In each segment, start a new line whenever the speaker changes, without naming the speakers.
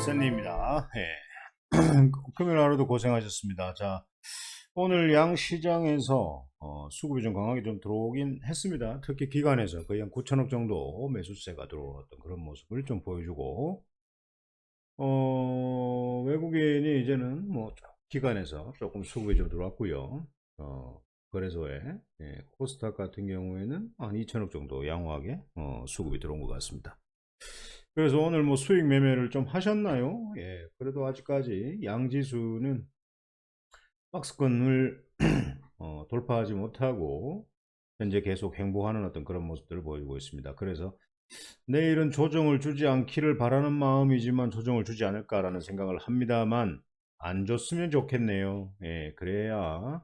샌디입니다. 예. 금요일 하루도 고생하셨습니다. 자, 오늘 양 시장에서 수급이 좀 강하게 좀 들어오긴 했습니다. 특히 기관에서 거의 한 9천억 정도 매수세가 들어왔던 그런 모습을 좀 보여주고, 외국인이 이제는 뭐 기관에서 조금 수급이 좀 들어왔고요. 거래소에 코스닥 같은 경우에는 한 2천억 정도 양호하게 수급이 들어온 것 같습니다. 그래서 오늘 뭐 수익 매매를 좀 하셨나요? 예, 그래도 아직까지 양지수는 박스권을 돌파하지 못하고 현재 계속 행보하는 어떤 그런 모습들을 보이고 있습니다. 그래서 내일은 조정을 주지 않기를 바라는 마음이지만 조정을 주지 않을까라는 생각을 합니다만 안 줬으면 좋겠네요. 예, 그래야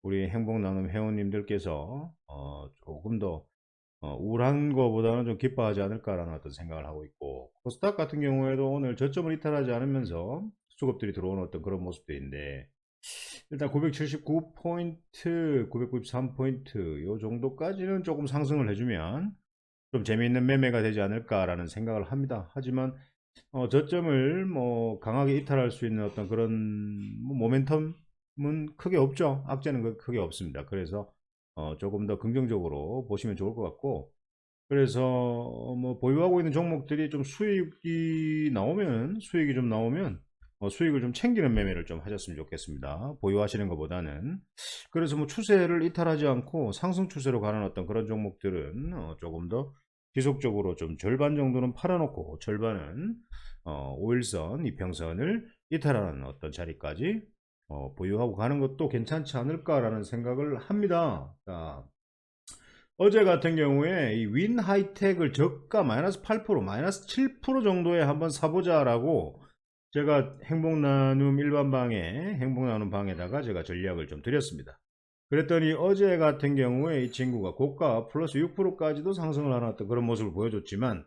우리 행복나눔 회원님들께서 조금 더 우울한 거보다는 좀 기뻐하지 않을까라는 어떤 생각을 하고 있고, 코스닥 같은 경우에도 오늘 저점을 이탈하지 않으면서 수급들이 들어오는 어떤 그런 모습들인데, 일단 979포인트, 993포인트 요 정도까지는 조금 상승을 해주면 좀 재미있는 매매가 되지 않을까라는 생각을 합니다. 하지만 저점을 뭐 강하게 이탈할 수 있는 어떤 그런 뭐 모멘텀은 크게 없죠. 악재는 크게 없습니다. 그래서 조금 더 긍정적으로 보시면 좋을 것 같고, 그래서 뭐 보유하고 있는 종목들이 좀 수익이 좀 나오면 수익을 좀 챙기는 매매를 좀 하셨으면 좋겠습니다. 보유하시는 것보다는. 그래서 뭐 추세를 이탈하지 않고 상승 추세로 가는 어떤 그런 종목들은 조금 더 지속적으로 좀 절반 정도는 팔아놓고 절반은 5일선 이평선을 이탈하는 어떤 자리까지 보유하고 가는 것도 괜찮지 않을까라는 생각을 합니다. 자, 어제 같은 경우에 이 윈 하이텍을 저가 마이너스 8%, 마이너스 7% 정도에 한번 사보자라고 제가 행복나눔 방에다가 제가 전략을 좀 드렸습니다. 그랬더니 어제 같은 경우에 이 친구가 고가 플러스 6%까지도 상승을 하는 어떤 그런 모습을 보여줬지만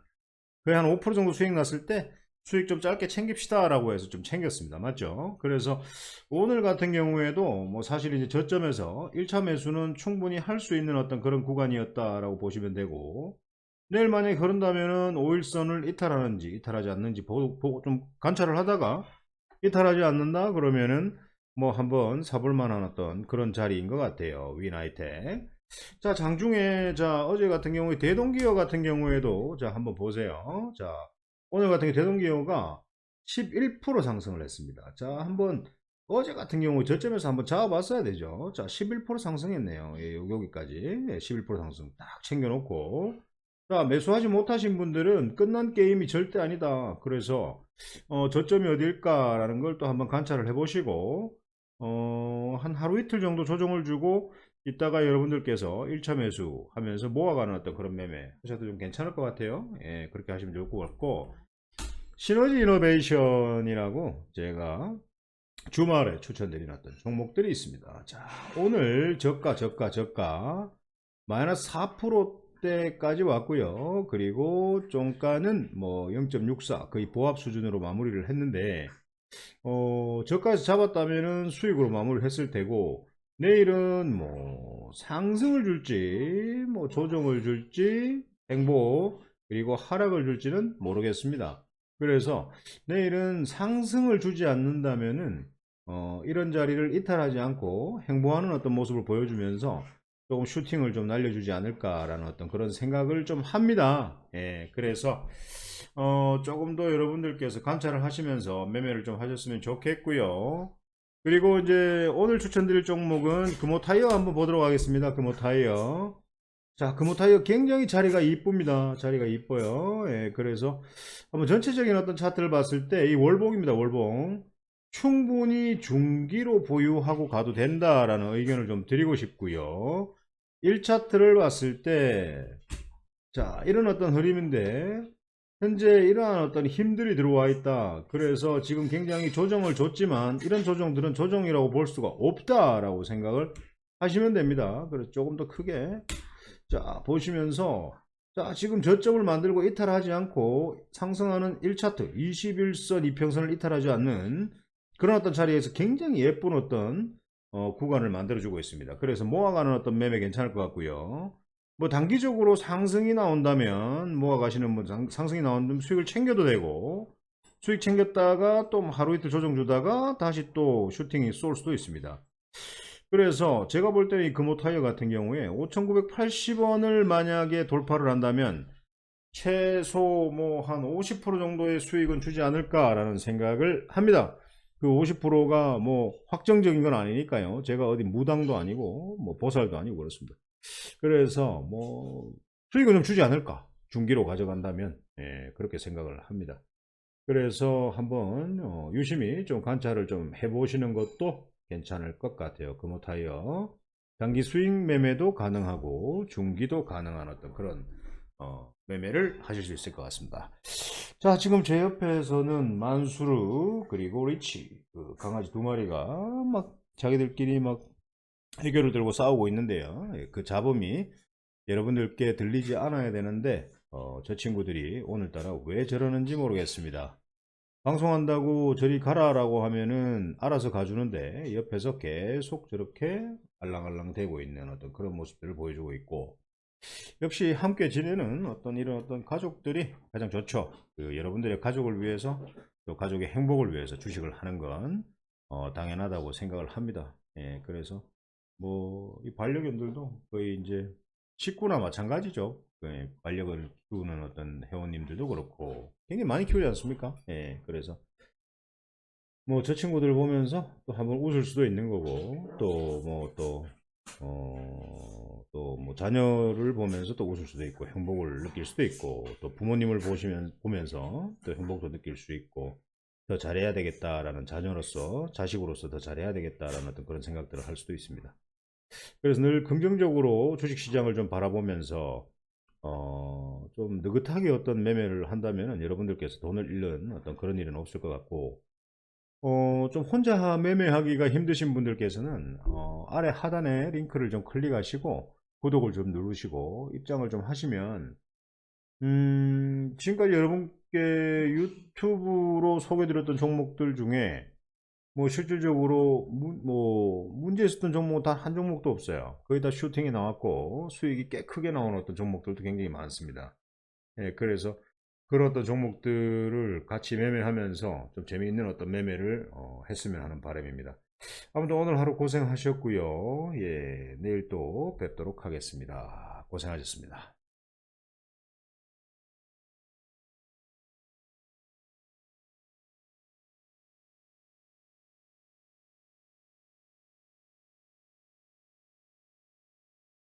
거의 한 5% 정도 수익 났을 때 수익 좀 짧게 챙깁시다 라고 해서 좀 챙겼습니다. 맞죠? 그래서 오늘 같은 경우에도 뭐 사실 이제 저점에서 1차 매수는 충분히 할 수 있는 어떤 그런 구간이었다라고 보시면 되고, 내일 만약에 그런다면은 5일선을 이탈하는지 이탈하지 않는지 보고 좀 관찰을 하다가 이탈하지 않는다 그러면은 뭐 한번 사볼 만한 어떤 그런 자리인 것 같아요. 위나이텍. 자, 장중에, 자, 어제 같은 경우에 대동기어 같은 경우에도, 자, 한번 보세요. 자, 오늘 같은 경우 대동기어가 11% 상승을 했습니다. 자, 한번, 어제 같은 경우 저점에서 한번 잡아봤어야 되죠. 자, 11% 상승했네요. 예, 여기까지. 예, 11% 상승 딱 챙겨놓고. 자, 매수하지 못하신 분들은 끝난 게임이 절대 아니다. 그래서, 저점이 어딜까라는 걸 또 한번 관찰을 해보시고, 한 하루 이틀 정도 조정을 주고, 이따가 여러분들께서 1차 매수 하면서 모아가는 어떤 그런 매매 하셔도 좀 괜찮을 것 같아요. 예, 그렇게 하시면 좋을 것 같고, 시너지 이노베이션이라고 제가 주말에 추천드린 어떤 종목들이 있습니다. 자, 오늘 저가 마이너스 4%대까지 왔고요. 그리고 종가는 뭐 0.64 거의 보합 수준으로 마무리를 했는데, 저가에서 잡았다면은 수익으로 마무리를 했을 테고, 내일은 뭐 상승을 줄지 뭐 조정을 줄지 행보 그리고 하락을 줄지는 모르겠습니다. 그래서 내일은 상승을 주지 않는다면은 이런 자리를 이탈하지 않고 행보하는 어떤 모습을 보여주면서 조금 슈팅을 좀 날려주지 않을까라는 어떤 그런 생각을 좀 합니다. 예, 그래서 조금 더 여러분들께서 관찰을 하시면서 매매를 좀 하셨으면 좋겠고요. 그리고 이제 오늘 추천드릴 종목은 금호타이어 한번 보도록 하겠습니다. 금호타이어. 자, 금호타이어 굉장히 자리가 이쁩니다. 자리가 이뻐요. 예, 그래서 한번 전체적인 어떤 차트를 봤을 때 이 월봉입니다. 월봉. 충분히 중기로 보유하고 가도 된다라는 의견을 좀 드리고 싶고요. 1차트를 봤을 때, 자, 이런 어떤 흐름인데, 현재 이러한 어떤 힘들이 들어와 있다. 그래서 지금 굉장히 조정을 줬지만 이런 조정들은 조정이라고 볼 수가 없다라고 생각을 하시면 됩니다. 그래서 조금 더 크게 자 보시면서, 자, 지금 저점을 만들고 이탈하지 않고 상승하는 1차트 21선 이평선을 이탈하지 않는 그런 어떤 자리에서 굉장히 예쁜 어떤 구간을 만들어 주고 있습니다. 그래서 모아가는 어떤 매매 괜찮을 것 같고요. 뭐 단기적으로 상승이 나온다면 모아가시는 분 상승이 나온다면 수익을 챙겨도 되고, 수익 챙겼다가 또 하루 이틀 조정 주다가 다시 또 슈팅이 쏠 수도 있습니다. 그래서 제가 볼 때는 이 금호타이어 같은 경우에 5,980원을 만약에 돌파를 한다면 최소 뭐 한 50% 정도의 수익은 주지 않을까라는 생각을 합니다. 그 50%가 뭐 확정적인 건 아니니까요. 제가 어디 무당도 아니고 뭐 보살도 아니고 그렇습니다. 그래서 뭐 수익은 좀 주지 않을까, 중기로 가져간다면. 예, 그렇게 생각을 합니다. 그래서 한번 유심히 좀 관찰을 좀 해보시는 것도 괜찮을 것 같아요. 금호타이어 단기 수익 매매도 가능하고 중기도 가능한 어떤 그런 매매를 하실 수 있을 것 같습니다. 자, 지금 제 옆에서는 만수르 그리고 리치, 그 강아지 두 마리가 막 자기들끼리 막 해결을 들고 싸우고 있는데요. 예, 그 잡음이 여러분들께 들리지 않아야 되는데 저 친구들이 오늘따라 왜 저러는지 모르겠습니다. 방송한다고 저리 가라라고 하면은 알아서 가주는데 옆에서 계속 저렇게 알랑알랑 대고 있는 어떤 그런 모습들을 보여주고 있고, 역시 함께 지내는 어떤 이런 어떤 가족들이 가장 좋죠. 그 여러분들의 가족을 위해서, 또 가족의 행복을 위해서 주식을 하는 건 당연하다고 생각을 합니다. 예, 그래서 뭐 이 반려견들도 거의 이제 식구나 마찬가지죠. 예, 반려견을 키우는 어떤 회원님들도 그렇고 굉장히 많이 키우지 않습니까? 예, 그래서 뭐 저 친구들 보면서 또 한번 웃을 수도 있는 거고, 또 뭐 또 뭐 자녀를 보면서 또 웃을 수도 있고 행복을 느낄 수도 있고, 또 부모님을 보면서 또 행복도 느낄 수 있고, 더 잘해야 되겠다라는, 자녀로서 자식으로서 더 잘해야 되겠다라는 어떤 그런 생각들을 할 수도 있습니다. 그래서 늘 긍정적으로 주식시장을 좀 바라보면서 좀 느긋하게 어떤 매매를 한다면 여러분들께서 돈을 잃는 어떤 그런 일은 없을 것 같고, 좀 혼자 매매하기가 힘드신 분들께서는 아래 하단에 링크를 좀 클릭하시고 구독을 좀 누르시고 입장을 좀 하시면, 지금까지 여러분께 유튜브로 소개드렸던 종목들 중에 뭐 실질적으로 뭐 문제 있었던 종목은 단 한 종목도 없어요. 거의 다 슈팅이 나왔고 수익이 꽤 크게 나오는 어떤 종목들도 굉장히 많습니다. 예, 그래서 그런 어떤 종목들을 같이 매매하면서 좀 재미있는 어떤 매매를 했으면 하는 바람입니다. 아무튼 오늘 하루 고생하셨고요. 예, 내일 또 뵙도록 하겠습니다. 고생하셨습니다.